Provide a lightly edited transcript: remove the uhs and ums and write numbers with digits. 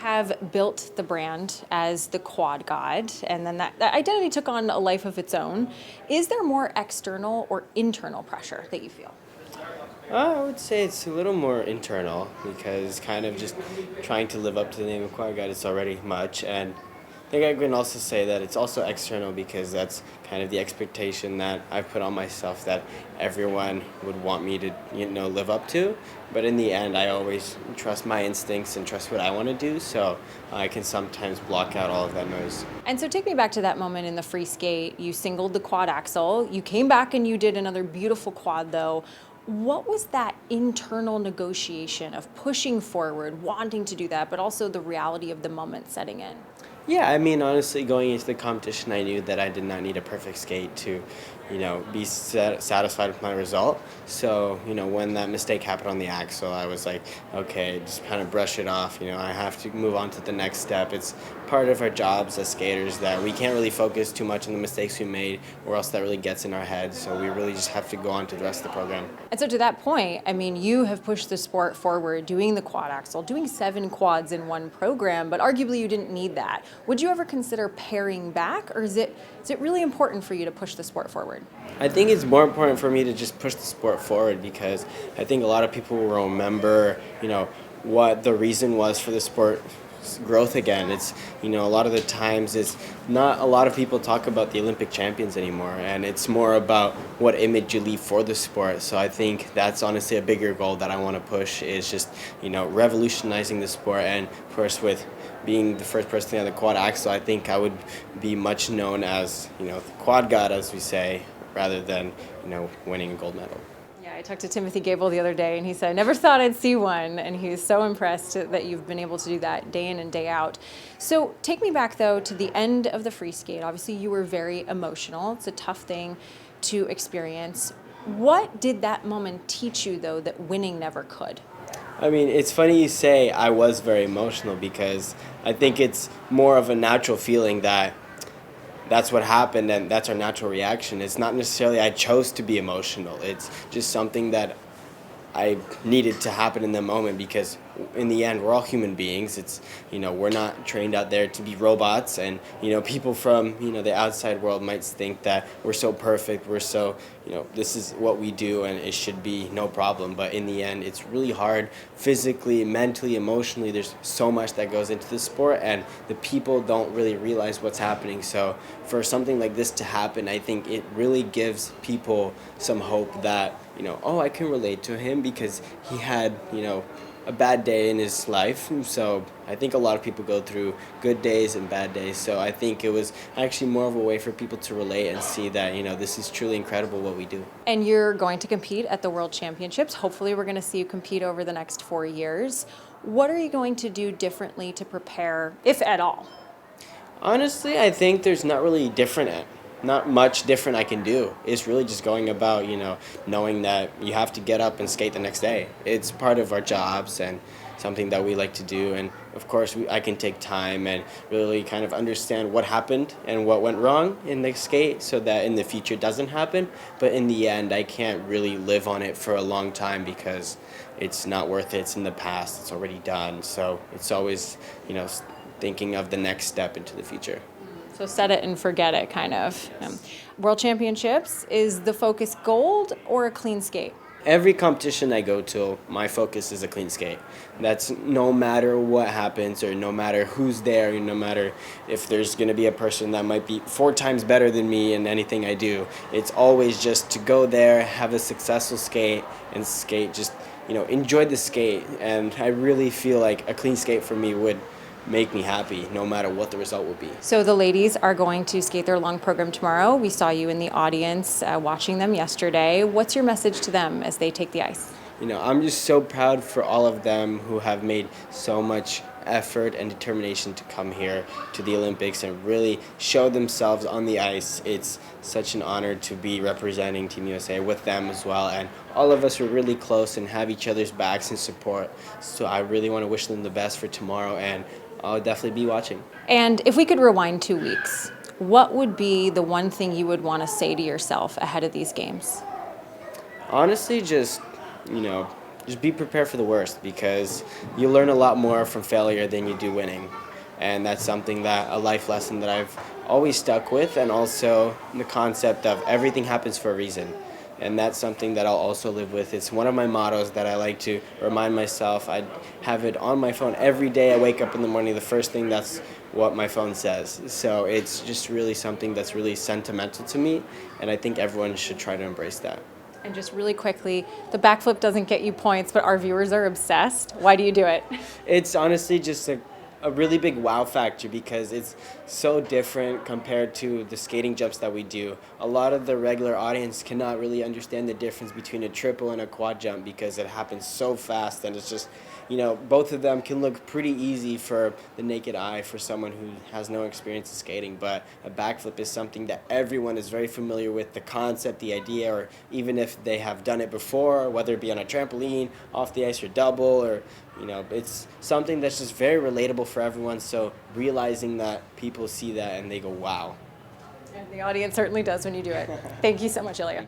have built the brand as the quad god, and then that identity took on a life of its own. Is there more external or internal pressure that you feel? I would say it's a little more internal because kind of just trying to live up to the name of Choir God is already much. And I think I can also say that it's also external because that's kind of the expectation that I put on myself that everyone would want me to, live up to. But in the end, I always trust my instincts and trust what I want to do. So I can sometimes block out all of that noise. And so take me back to that moment in the free skate. You singled the quad axel. You came back and you did another beautiful quad, though. What was that internal negotiation of pushing forward, wanting to do that, but also the reality of the moment setting in? Yeah, I mean, honestly, going into the competition, I knew that I did not need a perfect skate to, be satisfied with my result. So, when that mistake happened on the axle, I was like, okay, just kind of brush it off. I have to move on to the next step. It's part of our jobs as skaters that we can't really focus too much on the mistakes we made, or else that really gets in our heads. So we really just have to go on to the rest of the program. And so to that point, I mean, you have pushed the sport forward, doing the quad axel, doing 7 quads in one program, but arguably you didn't need that. Would you ever consider paring back, or is it really important for you to push the sport forward? I think it's more important for me to just push the sport forward because I think a lot of people will remember, what the reason was for the sport growth again. It's, a lot of the times it's not a lot of people talk about the Olympic champions anymore, and it's more about what image you leave for the sport. So I think that's honestly a bigger goal that I want to push is just, revolutionizing the sport. And of course, with being the first person on the quad axle, I think I would be much known as, the quad god, as we say, rather than, winning a gold medal. Yeah, I talked to Timothy Gable the other day, and he said, I never thought I'd see one, and he was so impressed that you've been able to do that day in and day out. So take me back, though, to the end of the free skate. Obviously, you were very emotional. It's a tough thing to experience. What did that moment teach you, though, that winning never could? I mean, it's funny you say I was very emotional because I think it's more of a natural feeling that's what happened and that's our natural reaction. It's not necessarily I chose to be emotional. It's just something that I needed to happen in the moment because in the end, we're all human beings. It's, we're not trained out there to be robots. And, people from, the outside world might think that we're so perfect. We're so, this is what we do and it should be no problem. But in the end, it's really hard physically, mentally, emotionally. There's so much that goes into the sport and the people don't really realize what's happening. So for something like this to happen, I think it really gives people some hope that, I can relate to him because he had, a bad day in his life. So I think a lot of people go through good days and bad days. So I think it was actually more of a way for people to relate and see that, this is truly incredible what we do. And you're going to compete at the World Championships. Hopefully we're going to see you compete over the next 4 years. What are you going to do differently to prepare, if at all? Honestly, I think there's not much different I can do. It's really just going about, knowing that you have to get up and skate the next day. It's part of our jobs and something that we like to do. And of course, I can take time and really kind of understand what happened and what went wrong in the skate so that in the future it doesn't happen. But in the end, I can't really live on it for a long time because it's not worth it. It's in the past. It's already done. So it's always, thinking of the next step into the future. So set it and forget it, kind of. World Championships, is the focus gold or a clean skate? Every competition I go to, my focus is a clean skate. That's no matter what happens or no matter who's there, no matter if there's going to be a person that might be 4 times better than me in anything I do. It's always just to go there, have a successful skate, and skate, just, enjoy the skate. And I really feel like a clean skate for me would make me happy no matter what the result will be. So the ladies are going to skate their long program tomorrow. We saw you in the audience watching them yesterday. What's your message to them as they take the ice? I'm just so proud for all of them who have made so much effort and determination to come here to the Olympics and really show themselves on the ice. It's such an honor to be representing Team USA with them as well. And all of us are really close and have each other's backs and support. So I really want to wish them the best for tomorrow, and I'll definitely be watching. And if we could rewind 2 weeks, what would be the one thing you would want to say to yourself ahead of these games? Honestly, just, just be prepared for the worst, because you learn a lot more from failure than you do winning. And that's something that a life lesson that I've always stuck with, and also the concept of everything happens for a reason. And that's something that I'll also live with. It's one of my mottos that I like to remind myself. I have it on my phone every day. I wake up in the morning, the first thing, that's what my phone says. So it's just really something that's really sentimental to me, and I think everyone should try to embrace that. And just really quickly, the backflip doesn't get you points, but our viewers are obsessed. Why do you do it? It's honestly just a really big wow factor, because it's so different compared to the skating jumps that we do. A lot of the regular audience cannot really understand the difference between a triple and a quad jump, because it happens so fast, and it's just, both of them can look pretty easy for the naked eye for someone who has no experience in skating, but a backflip is something that everyone is very familiar with, the concept, the idea, or even if they have done it before, whether it be on a trampoline, off the ice, or double, or it's something that's just very relatable for everyone. So realizing that people see that and they go, wow. And the audience certainly does when you do it. Thank you so much, Ilia.